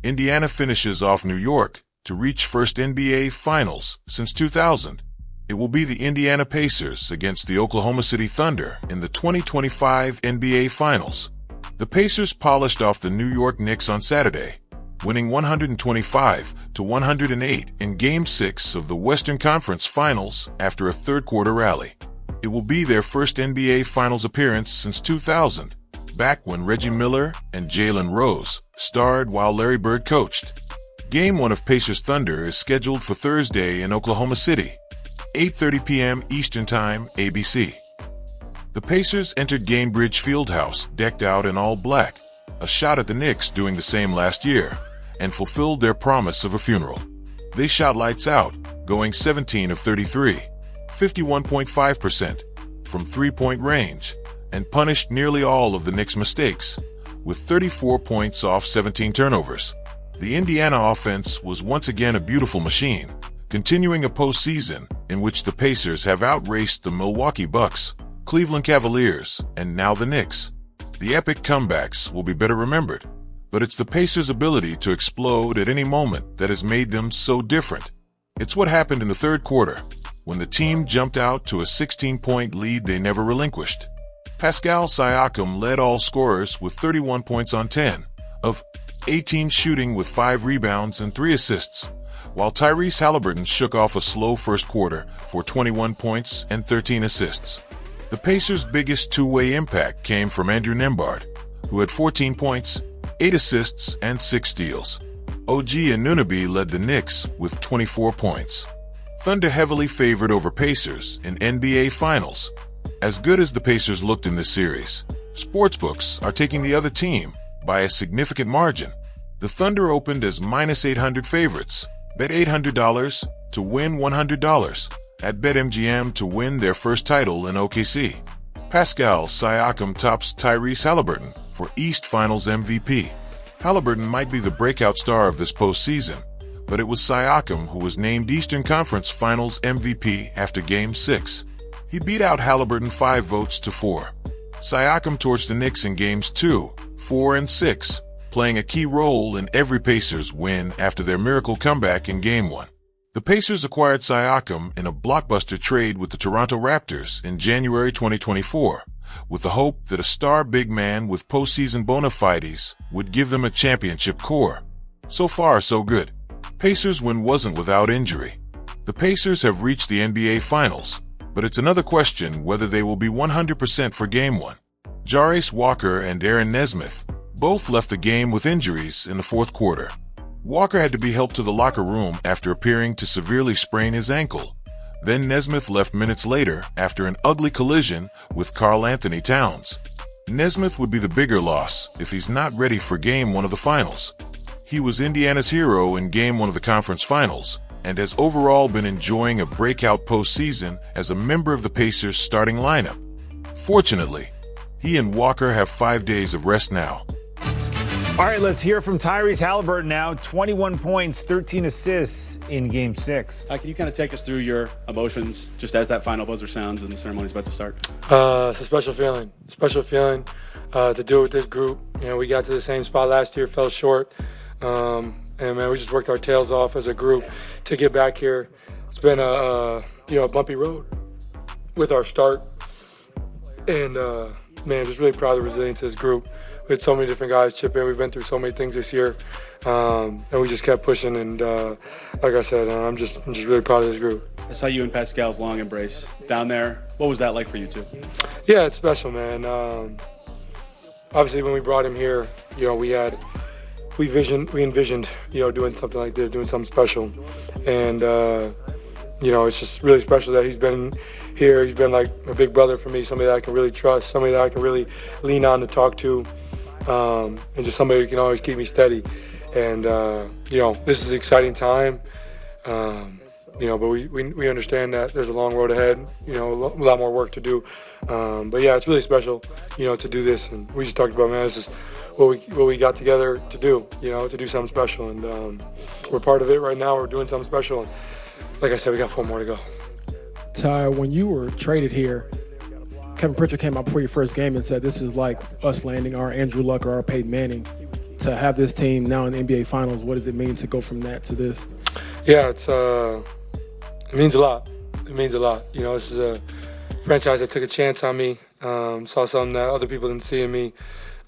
Indiana finishes off New York to reach first NBA Finals since 2000. It will be the Indiana Pacers against the Oklahoma City Thunder in the 2025 NBA Finals. The Pacers polished off the New York Knicks on Saturday, winning 125-108 in Game 6 of the Western Conference Finals after a third-quarter rally. It will be their first NBA Finals appearance since 2000, back when Reggie Miller and Jalen Rose starred while Larry Bird coached. Game 1 of Pacers Thunder is scheduled for Thursday in Oklahoma City, 8:30 p.m. Eastern Time, ABC. The Pacers entered Gainbridge Fieldhouse decked out in all black, a shot at the Knicks doing the same last year, and fulfilled their promise of a funeral. They shot lights out, going 17 of 33, 51.5% from three-point range, and punished nearly all of the Knicks' mistakes, with 34 points off 17 turnovers. The Indiana offense was once again a beautiful machine, continuing a postseason in which the Pacers have outraced the Milwaukee Bucks, Cleveland Cavaliers, and now the Knicks. The epic comebacks will be better remembered, but it's the Pacers' ability to explode at any moment that has made them so different. It's what happened in the third quarter, when the team jumped out to a 16-point lead they never relinquished. Pascal Siakam led all scorers with 31 points on 10 of 18 shooting with 5 rebounds and 3 assists, while Tyrese Haliburton shook off a slow first quarter for 21 points and 13 assists. The Pacers' biggest two-way impact came from Andrew Nembhard, who had 14 points, 8 assists, and 6 steals. OG Anunoby led the Knicks with 24 points. Thunder heavily favored over Pacers in NBA Finals. As good as the Pacers looked in this series, sportsbooks are taking the other team by a significant margin. The Thunder opened as -800 favorites. Bet $800 to win $100 at BetMGM to win their first title in OKC. Pascal Siakam tops Tyrese Haliburton for East Finals MVP. Haliburton might be the breakout star of this postseason, but it was Siakam who was named Eastern Conference Finals MVP after Game 6. He beat out Haliburton 5 votes to 4. Siakam torched the Knicks in Games 2, 4, and 6, playing a key role in every Pacers win after their miracle comeback in Game 1. The Pacers acquired Siakam in a blockbuster trade with the Toronto Raptors in January 2024, with the hope that a star big man with postseason bona fides would give them a championship core. So far, so good. Pacers' win wasn't without injury. The Pacers have reached the NBA Finals, but it's another question whether they will be 100% for Game 1. Jarace Walker and Aaron Nesmith both left the game with injuries in the fourth quarter. Walker had to be helped to the locker room after appearing to severely sprain his ankle. Then Nesmith left minutes later after an ugly collision with Karl Anthony Towns. Nesmith would be the bigger loss if he's not ready for Game 1 of the Finals. He was Indiana's hero in Game 1 of the Conference Finals and has overall been enjoying a breakout postseason as a member of the Pacers' starting lineup. Fortunately, he and Walker have 5 days of rest now. All right, let's hear from Tyrese Haliburton now. 21 points, 13 assists in Game 6. Can you kind of take us through your emotions just as that final buzzer sounds and the ceremony's about to start? It's a special feeling. To do it with this group. You know, we got to the same spot last year, fell short. And man, we just worked our tails off as a group to get back here. It's been a bumpy road with our start. And man, just really proud of the resilience of this group. We had so many different guys chip in. We've been through so many things this year, and we just kept pushing. And like I said, I'm just really proud of this group. I saw you and Pascal's long embrace down there. What was that like for you two? Yeah, it's special, man. Obviously, when we brought him here, we envisioned, doing something like this, doing something special, and it's just really special that he's been here. He's been like a big brother for me, somebody that I can really trust, somebody that I can really lean on to talk to. And just somebody who can always keep me steady. And, this is an exciting time, but we understand that there's a long road ahead, a lot more work to do. But, yeah, it's really special, to do this. And we just talked about, man, this is what we got together to do, to do something special. And we're part of it right now. We're doing something special. And like I said, we got 4 more to go. Ty, when you were traded here, Kevin Pritchard came out before your first game and said this is like us landing our Andrew Luck or our Peyton Manning. to have this team now in the NBA Finals, what does it mean to go from that to this? Yeah, it means a lot. It means a lot. You know, this is a franchise that took a chance on me, saw something that other people didn't see in me.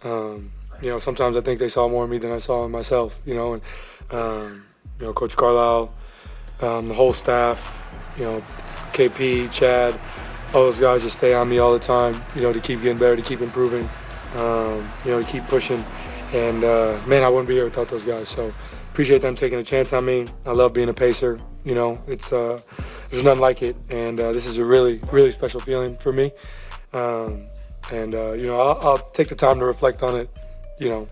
You know, sometimes I think they saw more in me than I saw in myself, you know, and, you know, Coach Carlisle, the whole staff, you know, KP, Chad, all those guys just stay on me all the time, you know, to keep getting better, to keep improving, you know, to keep pushing. And, man, I wouldn't be here without those guys. So appreciate them taking a chance on me. I love being a Pacer. You know, it's there's nothing like it. And this is a really, really special feeling for me. You know, I'll take the time to reflect on it, you know,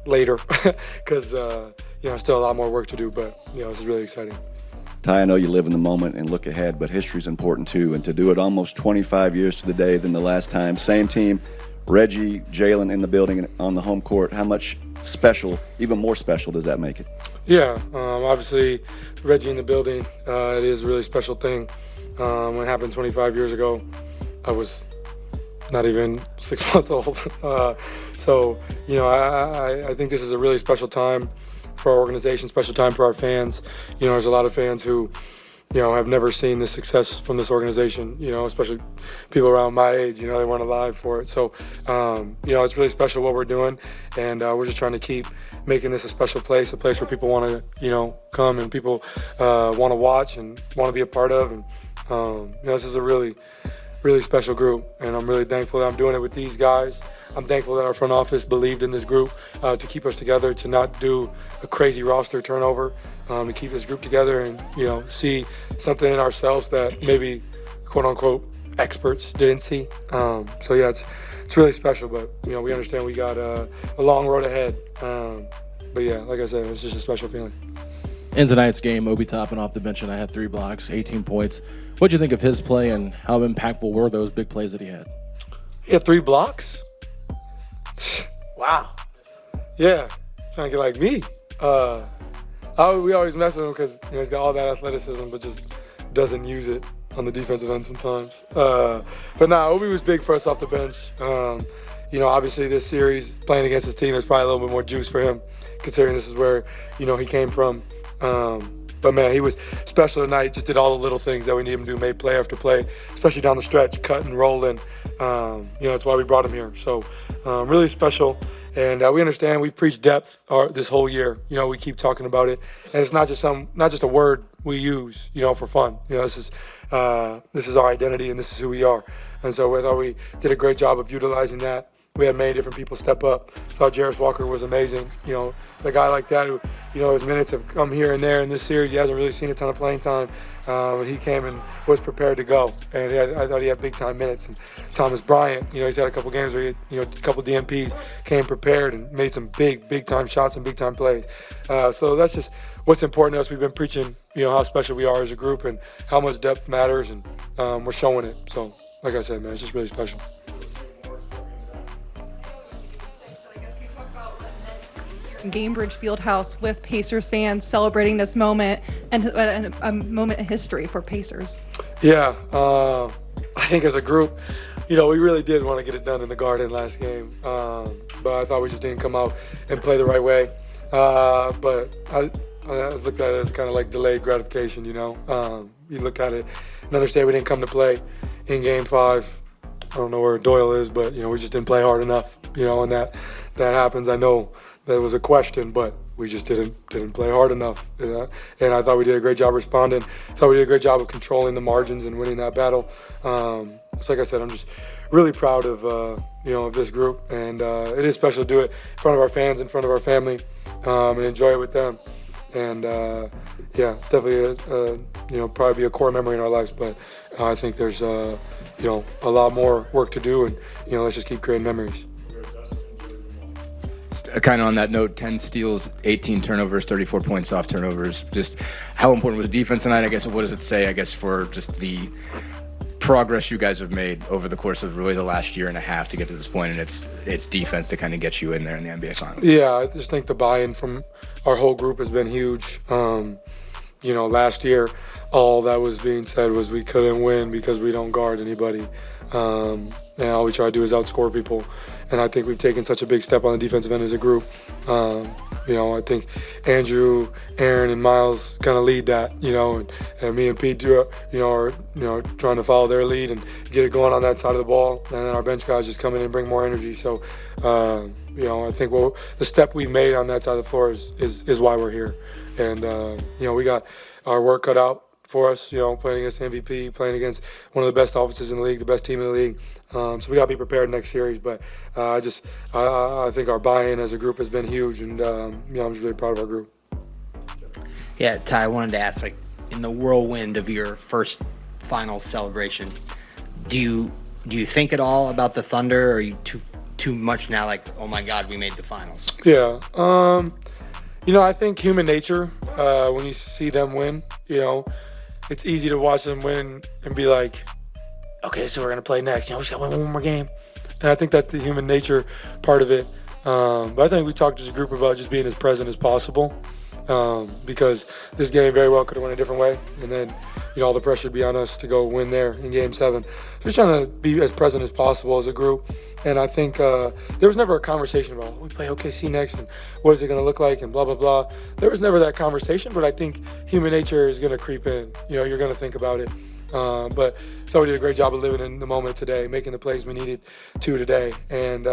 later because, you know, still a lot more work to do. But, you know, this is really exciting. Ty, I know you live in the moment and look ahead, but history's important too. And to do it almost 25 years to the day than the last time, same team, Reggie, Jalen in the building and on the home court, how much special, even more special, does that make it? Yeah, obviously Reggie in the building, it is a really special thing. When it happened 25 years ago, I was not even 6 months old. So, you know, I think this is a really special time for our organization, special time for our fans. You know, there's a lot of fans who, you know, have never seen the success from this organization, you know, especially people around my age, you know, they weren't alive for it. So, you know, it's really special what we're doing, and we're just trying to keep making this a special place, a place where people want to, you know, come and people want to watch and want to be a part of. And, you know, this is a really, really special group, and I'm really thankful that I'm doing it with these guys. I'm thankful that our front office believed in this group to keep us together, to not do a crazy roster turnover, to keep this group together and, you know, see something in ourselves that maybe, quote unquote, experts didn't see. So yeah, it's really special, but, you know, we understand we got a long road ahead. But yeah, like I said, it's just a special feeling. In tonight's game, Obi Toppin off the bench, and I had 3 blocks, 18 points. What'd you think of his play, and how impactful were those big plays that he had? He had 3 blocks? Wow. Yeah, trying to get like me. We always mess with him because, you know, he's got all that athleticism, but just doesn't use it on the defensive end sometimes. But nah, Obi was big for us off the bench. You know, obviously this series, playing against his team, there's probably a little bit more juice for him, considering this is where, you know, he came from. But man, he was special tonight. Just did all the little things that we need him to do, made play after play, especially down the stretch, cutting, rolling. You know, that's why we brought him here. So really special. And we understand we've preached depth this whole year. You know, we keep talking about it, and it's not just a word we use, you know, for fun. You know, this is our identity, and this is who we are. And so I thought we did a great job of utilizing that. We had many different people step up. Thought Jarace Walker was amazing. You know, a guy like that who, you know, his minutes have come here and there in this series. He hasn't really seen a ton of playing time. And he came and was prepared to go. And I thought he had big-time minutes. And Thomas Bryant, you know, he's had a couple games where he had, you know, a couple DMPs, came prepared and made some big-time shots and big-time plays. So that's just what's important to us. We've been preaching, you know, how special we are as a group and how much depth matters, and we're showing it. So, like I said, man, it's just really special. Gainbridge Fieldhouse with Pacers fans celebrating this moment and a moment in history for Pacers. Yeah, I think as a group, you know, we really did want to get it done in the Garden last game, but I thought we just didn't come out and play the right way. But I looked at it as kind of like delayed gratification, you know. You look at it and understand we didn't come to play in Game 5. I don't know where Doyle is, but, you know, we just didn't play hard enough, you know, and that happens. I know that was a question, but we just didn't play hard enough. And I thought we did a great job responding. I thought we did a great job of controlling the margins and winning that battle. So like I said, I'm just really proud of, you know, of this group. And it is special to do it in front of our fans, in front of our family, and enjoy it with them. And yeah, it's definitely you know, probably be a core memory in our lives. But I think there's, you know, a lot more work to do. And, you know, let's just keep creating memories. Kind of on that note, 10 steals, 18 turnovers, 34 points off turnovers. Just how important was defense tonight? I guess, what does it say, I guess, for just the progress you guys have made over the course of really the last year and a half to get to this point, and it's defense to kind of get you in there in the NBA Finals? Yeah, I just think the buy-in from our whole group has been huge. You know, last year, all that was being said was we couldn't win because we don't guard anybody. And all we try to do is outscore people. and I think we've taken such a big step on the defensive end as a group. I think Andrew, Aaron, and Miles kind of lead that, and me and Pete are trying to follow their lead and get it going on that side of the ball, and then our bench guys just come in and bring more energy. So, I think the step we've made on that side of the floor is why we're here, and we got our work cut out for us, playing against the MVP, playing against one of the best offenses in the league, the best team in the league. So we got to be prepared next series. But I think our buy-in as a group has been huge, and I'm just really proud of our group. Yeah, Ty, I wanted to ask, in the whirlwind of your first finals celebration, do you think at all about the Thunder, or are you too much now oh my God, we made the finals? Yeah. I think human nature, when you see them win, it's easy to watch them win and be like, okay, so we're going to play next. We just got to win one more game. And I think that's the human nature part of it. But I think we talked as a group about just being as present as possible, because this game very well could have went a different way. And then, all the pressure would be on us to go win there in Game 7. Just trying to be as present as possible as a group. And I think there was never a conversation about, we play OKC next, and what is it going to look like, and blah, blah, blah. There was never that conversation, but I think human nature is going to creep in. You're going to think about it. But I thought we did a great job of living in the moment today, making the plays we needed to today. And,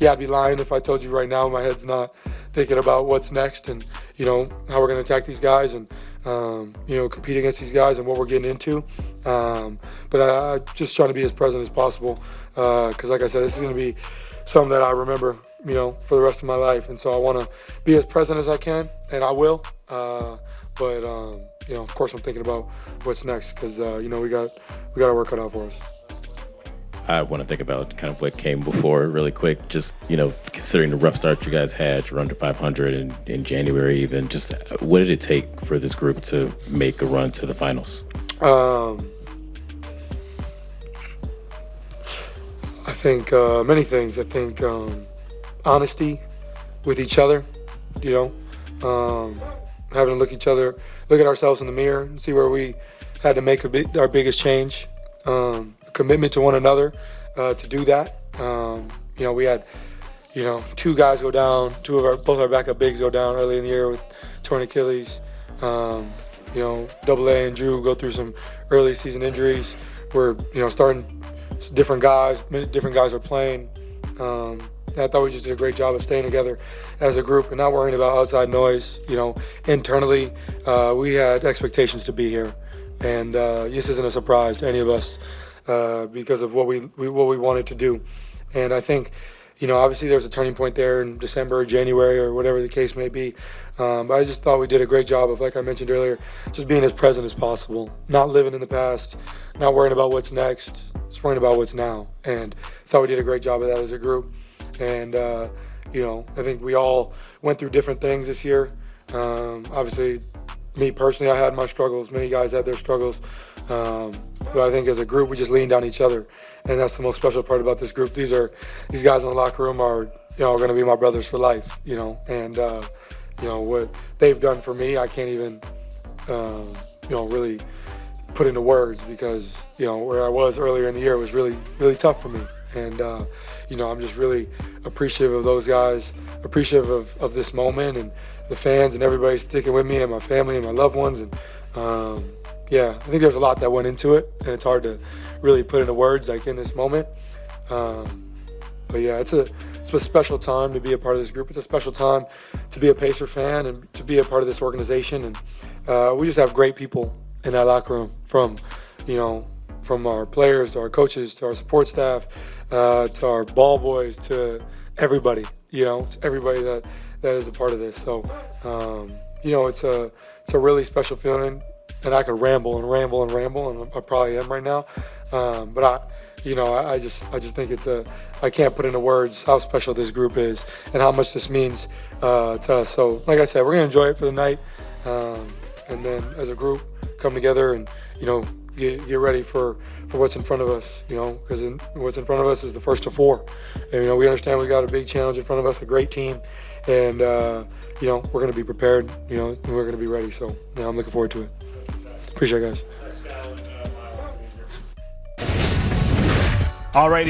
I'd be lying if I told you right now my head's not thinking about what's next and, how we're going to attack these guys and, compete against these guys and what we're getting into. But I just trying to be as present as possible, because like I said, this is going to be something that I remember, for the rest of my life. And so I want to be as present as I can, and I will. But of course I'm thinking about what's next, because, we got our work cut out for us. I want to think about kind of what came before really quick, just, considering the rough start you guys had, your run to 500 in January even, just what did it take for this group to make a run to the finals? I think many things. I think honesty with each other, having to look at ourselves in the mirror and see where we had to make our biggest change. Commitment to one another to do that. We had, two guys go down, both our backup bigs go down early in the year with torn Achilles. Double A and Drew go through some early season injuries. We're, starting different guys are playing. I thought we just did a great job of staying together as a group and not worrying about outside noise. Internally, we had expectations to be here, and this isn't a surprise to any of us. Because of what we wanted to do. And I think, obviously there's a turning point there in December or January or whatever the case may be. But I just thought we did a great job of, like I mentioned earlier, just being as present as possible, not living in the past, not worrying about what's next, just worrying about what's now. And I thought we did a great job of that as a group. And, I think we all went through different things this year. Obviously, me personally, I had my struggles. Many guys had their struggles. But I think as a group, we just leaned on each other, and that's the most special part about this group. These guys in the locker room are going to be my brothers for life, and what they've done for me, I can't even really put into words, because where I was earlier in the year was really, really tough for me, and I'm just really appreciative of those guys, appreciative of this moment and the fans and everybody sticking with me and my family and my loved ones, and I think there's a lot that went into it, and it's hard to really put into words in this moment. It's a special time to be a part of this group. It's a special time to be a Pacer fan and to be a part of this organization. And we just have great people in that locker room, from our players to our coaches to our support staff to our ball boys to everybody. To everybody that is a part of this. So it's a really special feeling. And I could ramble, and I probably am right now. But I just think I can't put into words how special this group is and how much this means to us. So, like I said, we're gonna enjoy it for the night, and then as a group come together and get ready for what's in front of us. Because what's in front of us is the first to 4, and we understand we got a big challenge in front of us, a great team, and we're gonna be prepared, and we're gonna be ready. So, I'm looking forward to it. Appreciate it, guys. All right.